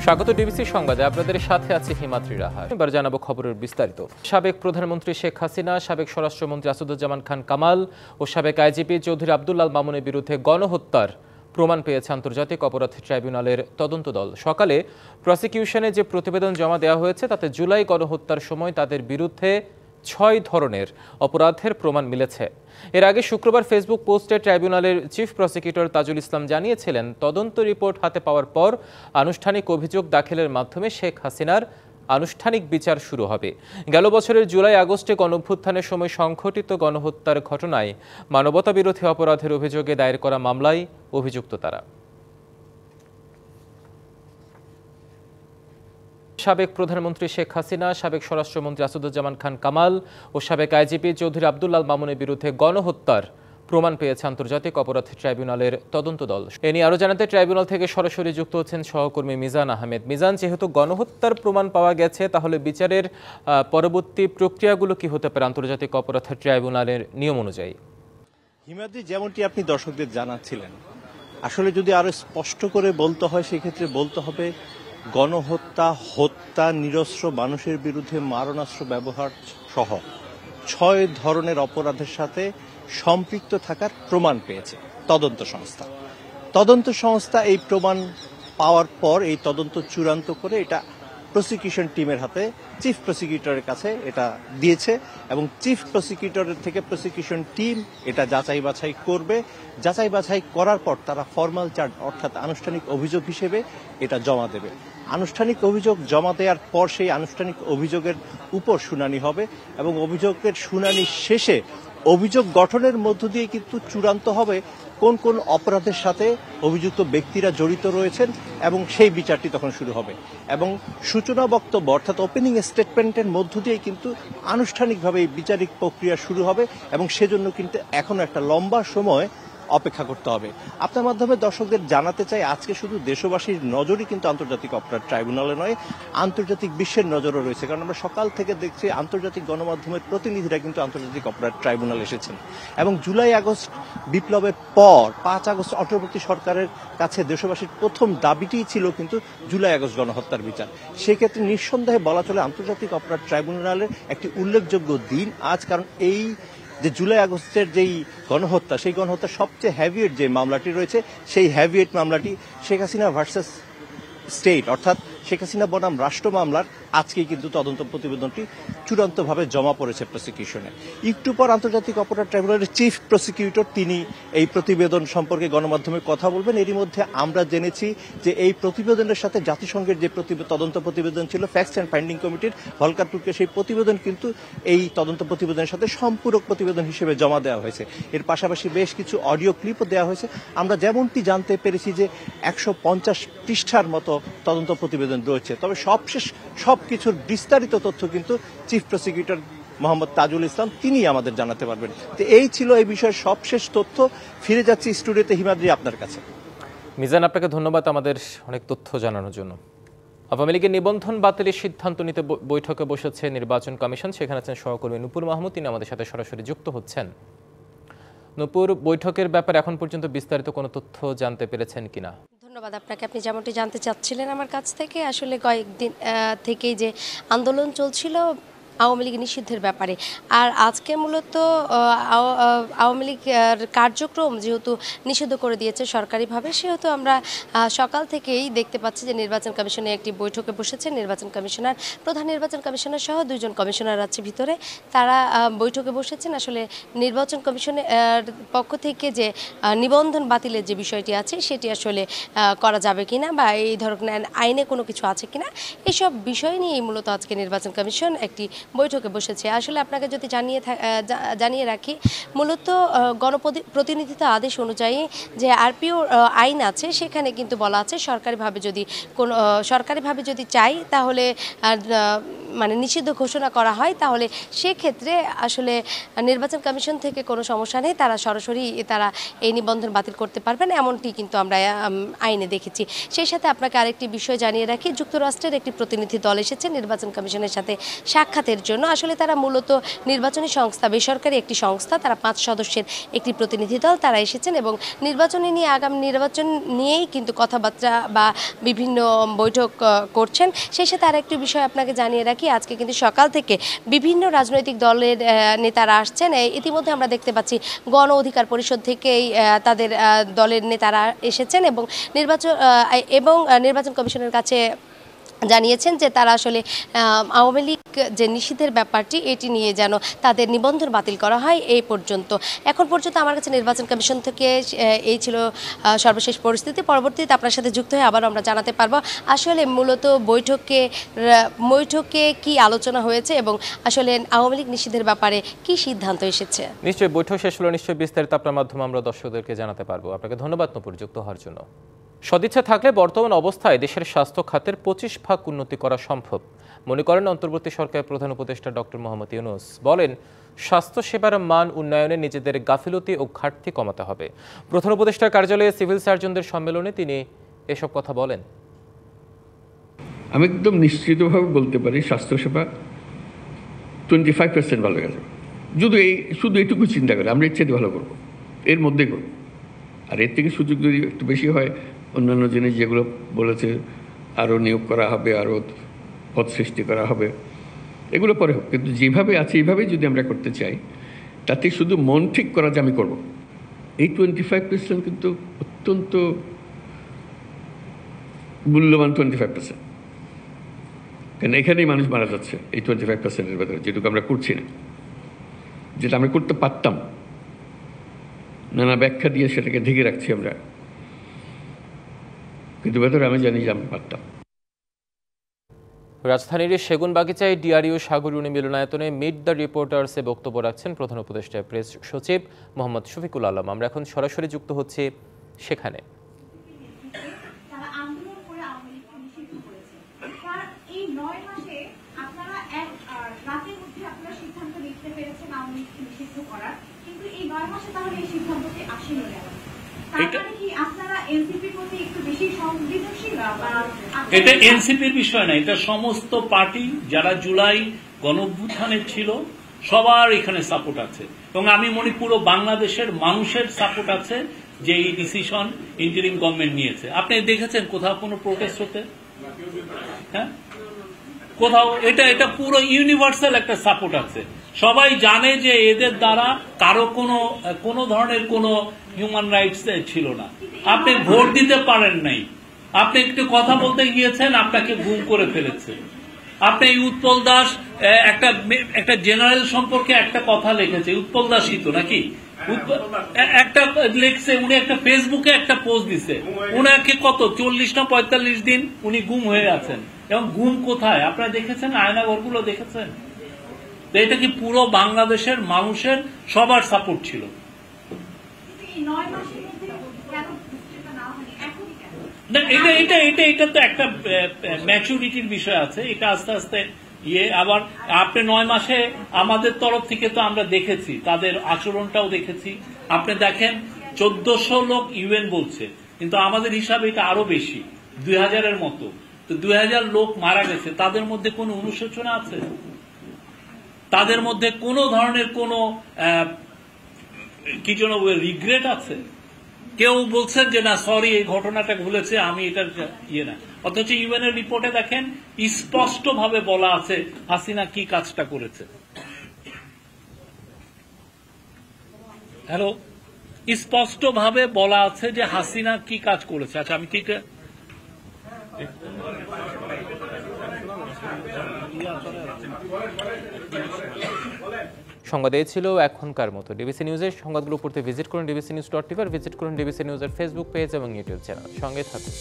স্বাগত ডিবিসি সংবাদে, আপনাদের সাথে আছে হিমাদ্রি রাহা। এবার জানাবো খবরের বিস্তারিত। সাবেক প্রধানমন্ত্রী শেখ হাসিনা, সাবেক স্বরাষ্ট্রমন্ত্রী আসাদুজ্জামান খান কামাল ও সাবেক আইজিপি চৌধুরী আব্দুল আল মামুনের বিরুদ্ধে গণহত্যার প্রমাণ পেয়েছে আন্তর্জাতিক অপরাধ ট্রাইব্যুনালের তদন্ত দল। সকালে প্রসিকিউশনে যে প্রতিবেদন জমা দেওয়া হয়েছে তাতে জুলাই গণহত্যার সময় তাদের বিরুদ্ধে ৬ ধরনের অপরাধের প্রমাণ মিলেছে। এর আগে শুক্রবার ফেসবুক পোস্টে ট্রাইব্যুনালের চিফ প্রসিকিউটর তাজুল ইসলাম জানিয়েছিলেন, তদন্ত রিপোর্ট হাতে পাওয়ার পর আনুষ্ঠানিক অভিযোগ দাখিলের মাধ্যমে শেখ হাসিনার আনুষ্ঠানিক বিচার শুরু হবে। গেল বছরের জুলাই আগস্টে গণঅভ্যুত্থানের সময় সংঘটিত গণহত্যার ঘটনায় মানবতাবিরোধী অপরাধের অভিযোগে দায়ের করা মামলায় অভিযুক্ত তারা। সাবেক প্রধানমন্ত্রী শেখ হাসিনা, সাবেক স্বরাষ্ট্রমন্ত্রী আসাদুজ্জামান খান কামাল ও সাবেক আইজিপি চৌধুরী আব্দুল আল মামুনের বিরুদ্ধে গণহত্যার প্রমাণ পেয়েছে আন্তর্জাতিক অপরাধ ট্রাইব্যুনালের তদন্ত দল। এ নিয়ে আরও জানাতে ট্রাইব্যুনাল থেকে সরাসরি যুক্ত হচ্ছেন সহকর্মী মিজান আহমেদ। মিজান, যেহেতু গণহত্যার প্রমাণ পাওয়া গেছে, তাহলে বিচারের পরবর্তী প্রক্রিয়াগুলো কি হতে পারে আন্তর্জাতিক অপরাধ ট্রাইব্যুনালের নিয়ম অনুযায়ী? হিমাদ্রি, যেমনটি আপনি দর্শকদের জানাচ্ছিলেন, আসলে যদি আরো স্পষ্ট করে বলতে হয় সেক্ষেত্রে বলতে হবে গণহত্যা, হত্যা, নিরস্ত্র মানুষের বিরুদ্ধে মারণাস্ত্র ব্যবহার সহ ৬ ধরনের অপরাধের সাথে সম্পৃক্ত থাকার প্রমাণ পেয়েছে তদন্ত সংস্থা। এই প্রমাণ পাওয়ার পর এই তদন্ত চূড়ান্ত করে এটা প্রসিকিউশন টিমের হাতে চিফ প্রসিকিউটরের কাছে এটা দিয়েছে এবং চিফ প্রসিকিউটরের থেকে প্রসিকিউশন টিম এটা যাচাই বাছাই করবে। যাচাই বাছাই করার পর তারা ফর্মাল চার্জ অর্থাৎ আনুষ্ঠানিক অভিযোগ হিসেবে এটা জমা দেবে। আনুষ্ঠানিক অভিযোগ জমা দেওয়ার পর সেই আনুষ্ঠানিক অভিযোগের উপর শুনানি হবে এবং অভিযোগের শুনানি শেষে অভিযোগ গঠনের মধ্য দিয়ে কিন্তু চূড়ান্ত হবে কোন কোন অপরাধের সাথে অভিযুক্ত ব্যক্তিরা জড়িত রয়েছেন এবং সেই বিচারটি তখন শুরু হবে। এবং সূচনা বক্তব্য অর্থাৎ ওপেনিং স্টেটমেন্টের মধ্য দিয়ে কিন্তু আনুষ্ঠানিকভাবে এই বিচারিক প্রক্রিয়া শুরু হবে এবং সেজন্য কিন্তু এখনো একটা লম্বা সময় অপেক্ষা করতে হবে। আপনার মাধ্যমে দর্শকদের জানাতে চাই, আজকে শুধু দেশবাসীর নজরই কিন্তু আন্তর্জাতিক অপরাধ ট্রাইব্যুনালে নয়, আন্তর্জাতিক বিশ্বের নজরও রয়েছে। কারণ আমরা সকাল থেকে দেখছি আন্তর্জাতিক গণমাধ্যমের প্রতিনিধিরা কিন্তু আন্তর্জাতিক অপরাধ ট্রাইব্যুনাল এসেছেন এবং জুলাই আগস্ট বিপ্লবের পর ৫ আগস্ট অন্তর্বর্তী সরকারের কাছে দেশবাসীর প্রথম দাবিটিই ছিল কিন্তু জুলাই আগস্ট গণহত্যার বিচার। সেক্ষেত্রে নিঃসন্দেহে বলা চলে আন্তর্জাতিক অপরাধ ট্রাইব্যুনালের একটি উল্লেখযোগ্য দিন আজ। কারণ এই যে জুলাই আগস্টের যেই গণহত্যা, সেই গণহত্যার সবচেয়ে হ্যাভিয়েট যে মামলাটি রয়েছে, সেই হ্যাভিয়েট মামলাটি শেখ হাসিনা ভার্সেস স্টেট অর্থাৎ শেখ হাসিনা বনাম রাষ্ট্র মামলার আজকেই কিন্তু তদন্ত প্রতিবেদনটি চূড়ান্তভাবে জমা পড়েছে প্রসিকিউশনে। একটু পর আন্তর্জাতিক অপরাধ ট্রাইব্যুনালের চিফ প্রসিকিউটর তিনি এই প্রতিবেদন সম্পর্কে গণমাধ্যমে কথা বলবেন। এরই মধ্যে আমরা জেনেছি যে এই প্রতিবেদনের সাথে জাতিসংঘের যে তদন্ত প্রতিবেদন ছিল ফ্যাক্টস অ্যান্ড ফাইন্ডিং কমিটির ভলকার টুকে, সেই প্রতিবেদন কিন্তু এই তদন্ত প্রতিবেদনের সাথে সম্পূরক প্রতিবেদন হিসেবে জমা দেওয়া হয়েছে। এর পাশাপাশি বেশ কিছু অডিও ক্লিপও দেওয়া হয়েছে। আমরা যেমনটি জানতে পেরেছি যে ১৫০ পৃষ্ঠার মতো তদন্ত প্রতিবেদন রয়েছে। তবে সবশেষ সবকিছুর বিস্তারিত তথ্য কিন্তু চিফ প্রসিকিউটর মোহাম্মদ তাজুল ইসলাম তিনি আমাদের জানাতে পারবেন। তো এই ছিল এই বিষয়ের সবশেষ তথ্য। ফিরে যাচ্ছি স্টুডিওতে হিমাদ্রি আপনার কাছে। মিজান, আপনাকে ধন্যবাদ আমাদের অনেক তথ্য জানানোর জন্য। আওয়ামী লীগের নিবন্ধন বাতিলের সিদ্ধান্ত নিতে বৈঠকে বসেছে নির্বাচন কমিশন। সেখানে আছেন সহকর্মী নূপুর মাহমুদ, তিনি আমাদের সাথে সরাসরি যুক্ত হচ্ছেন। নূপুর, বৈঠকের ব্যাপারে এখন পর্যন্ত বিস্তারিত কোনো তথ্য জানতে পেরেছেন কিনা? ধন্যবাদ আপনাকে। আপনি যেমনটি জানতে চাচ্ছিলেন আমার কাছ থেকে, আসলে কয়েকদিন থেকেই যে আন্দোলন চলছিল আওয়ামী লীগ নিষিদ্ধের ব্যাপারে, আর আজকে মূলত আওয়ামী লীগ কার্যক্রম যেহেতু নিষিদ্ধ করে দিয়েছে সরকারিভাবে, সেহেতু আমরা সকাল থেকেই দেখতে পাচ্ছি যে নির্বাচন কমিশনে একটি বৈঠকে বসেছে নির্বাচন কমিশনার, প্রধান নির্বাচন কমিশনার সহ 2 জন কমিশনার আছে ভিতরে। তারা বৈঠকে বসেছেন। আসলে নির্বাচন কমিশনের পক্ষ থেকে যে নিবন্ধন বাতিলের যে বিষয়টি আছে সেটি আসলে করা যাবে কিনা বা এই ধরনের আইনে কোনো কিছু আছে কিনা, এইসব বিষয় নিয়েই মূলত আজকে নির্বাচন কমিশন একটি বৈঠকে বসেছে। আসলে আপনাকে যদি জানিয়ে রাখি, মূলত গণপ্রতিনিধিত্ব আদেশ অনুযায়ী যে আরপিও আইন আছে সেখানে কিন্তু বলা আছে সরকারিভাবে যদি চাই তাহলে মানে নিষিদ্ধ ঘোষণা করা হয় তাহলে সেক্ষেত্রে আসলে নির্বাচন কমিশন থেকে কোনো সমস্যা নেই, তারা সরাসরি তারা এই নিবন্ধন বাতিল করতে পারবেন, এমনটি কিন্তু আমরা আইনে দেখেছি। সেই সাথে আপনাকে আরেকটি বিষয় জানিয়ে রাখি, যুক্তরাষ্ট্রের একটি প্রতিনিধি দল এসেছে নির্বাচন কমিশনের সাথে সাক্ষাতের জন্য। আসলে তারা মূলত নির্বাচনী সংস্থা, বেসরকারি একটি সংস্থা, তারা 5 সদস্যের একটি প্রতিনিধি দল তারা এসেছেন এবং নির্বাচনী নিয়ে আগামী নির্বাচন নিয়েই কিন্তু কথাবার্তা বা বিভিন্ন বৈঠক করছেন। সেই সাথে আরেকটি বিষয় আপনাকে জানিয়ে রাখি, আজকে কিন্তু সকাল থেকে বিভিন্ন রাজনৈতিক দলের নেতারা আসছেন। ইতিমধ্যে আমরা দেখতে পাচ্ছি গণ অধিকার পরিষদ থেকেই তাদের দলের নেতারা এসেছেন এবং নির্বাচন কমিশনের কাছে জানিয়েছেন যে তারা আসলে আওয়ামী লীগ যে নিষিদ্ধের ব্যাপারটি এটি নিয়ে যেন তাদের নিবন্ধন বাতিল করা হয়। এই পর্যন্ত এখন পর্যন্ত আমার কাছে নির্বাচন কমিশন থেকে এই ছিল সর্বশেষ পরিস্থিতি। পরবর্তীতে আপনার সাথে যুক্ত হয়ে আবার আমরা জানাতে পারবো আসলে মূলত বৈঠকে কি আলোচনা হয়েছে এবং আসলে আওয়ামী লীগ নিষিদ্ধের ব্যাপারে কি সিদ্ধান্ত এসেছে। নিশ্চয়ই বৈঠক শেষ হলো, নিশ্চয়ই বিস্তারিত আপনার মাধ্যমে আমরা দর্শকদেরকে জানাতে পারবো। আপনাকে ধন্যবাদ নূপুর যুক্ত হওয়ার জন্য। সদিচ্ছা থাকলে বর্তমান অবস্থায় দেশের স্বাস্থ্য খাতের 25 ভাগ উন্নতি করা সম্ভব মনে করেন অন্তর্বর্তী সরকারের প্রধান উপদেষ্টা ডক্টর মোহাম্মদ ইউনূস। বলেন, স্বাস্থ্যসেবার মান উন্নয়নে নিজেদের গাফিলতি ও ঘাটতি কমাতে হবে। প্রধান উপদেষ্টার কার্যালয়ে সিভিল সার্জনদের সম্মেলনে তিনি এসব কথা বলেন। আমি একদম নিশ্চিতভাবে বলতে পারি স্বাস্থ্যসেবা 25% ভালো গেছে। শুধু এইটুকু চিন্তা করে আমরা ইচ্ছে ভালো করবো, এর মধ্যেই করবো। আর এর থেকে সুযোগ যদি একটু বেশি হয়, অন্যান্য জিনিস যেগুলো বলেছে আরও নিয়োগ করা হবে, আরও পদ সৃষ্টি করা হবে, এগুলো পরে হোক। কিন্তু যেভাবে আছে এইভাবেই যদি আমরা করতে চাই, তাতে শুধু মন ঠিক করা যে আমি করব, এই 25% কিন্তু অত্যন্ত মূল্যবান 25%। কারণ এখানেই মানুষ মারা যাচ্ছে এই 25%-এর ভেতরে, যেটুকু আমরা করছি না, যেটা আমরা করতে পারতাম। নানা ব্যাখ্যা দিয়ে সেটাকে ঢেকে রাখছি আমরা, কিন্তু ভেতরে আমি জানি যে আমি পারতাম। রাজধানীর সেগুনবাগিচায় ডিআরইউ সাগররুনি মিলনায়তনে মিট দ্য রিপোর্টার্সে বক্তব্য রাখছেন প্রধান উপদেষ্টা প্রেস সচিব মোহাম্মদ শফিকুল আলম। আমরা এখন সরাসরি যুক্ত হচ্ছি সেখানে। এটা এনসিপির বিষয় না, এটা সমস্ত পার্টি যারা জুলাই গণঅভ্যুত্থানে ছিল সবার এখানে সাপোর্ট আছে এবং আমি মনে পুরো বাংলাদেশের মানুষের সাপোর্ট আছে যে এই ডিসিশন ইন্টারিম গভর্নমেন্ট নিয়েছে। আপনি দেখেছেন কোথাও কোনো প্রোটেস্ট হতে? হ্যাঁ, কোথাও এটা পুরো ইউনিভার্সাল একটা সাপোর্ট আছে। সবাই জানে যে এদের দ্বারা কারো কোনো ধরনের কোনো হিউম্যান রাইটস ছিল না। আপনি ভোট দিতে পারেন নাই, আপনি একটু কথা বলতে গিয়েছেন, আপনাকে গুম করে ফেলেছে। আপনি উৎপল দাস একটা জেনারেল সম্পর্কে একটা কথা লিখেছে, উৎপল দাসই তো নাকি একটা লিখছে, উনি একটা ফেসবুকে একটা পোস্ট দিছে, উনাকে কত 40 না 45 দিন উনি গুম হয়ে আছেন। এবং গুম কোথায় আপনারা দেখেছেন? আয়নাঘরগুলো দেখেছেন? তো এটা কি পুরো বাংলাদেশের মানুষের সবার সাপোর্ট ছিল। এটা তো একটা ম্যাচুরিটির বিষয় আছে, এটা আস্তে আস্তে আবার আপনি 9 মাসে আমাদের তরফ থেকে তো আমরা দেখেছি, তাদের আচরণটাও দেখেছি। আপনি দেখেন 1400 লোক ইউএন বলছে, কিন্তু আমাদের হিসাবে এটা আরো বেশি, 2000-এর মতো। তো 2000 লোক মারা গেছে, তাদের মধ্যে কোনো অনুশোচনা আছে? তাদের মধ্যে কোনো ধরনের কোনো কি যেন রিগ্রেট আছে? কেউ বলছেন যে না সরি এই ঘটনাটা ভুলেছে, আমি এটার না। অথচ ইউএন এর রিপোর্টে দেখেন স্পষ্ট ভাবে বলা আছে হাসিনা কি কাজটা করেছে। হ্যালো, স্পষ্ট ভাবে বলা আছে যে হাসিনা কি কাজ করেছে। আচ্ছা, আমি ঠিক সংবাদ এই ছিল এখনকার মতো। ডিবিসি নিউজের সংবাদগুলো পড়তে ভিজিট করুন dbcnews.tv, ভিজিট করুন ডিবিসি নিউজের ফেসবুক পেজ এবং ইউটিউব চ্যানেল। সঙ্গে থাকুন।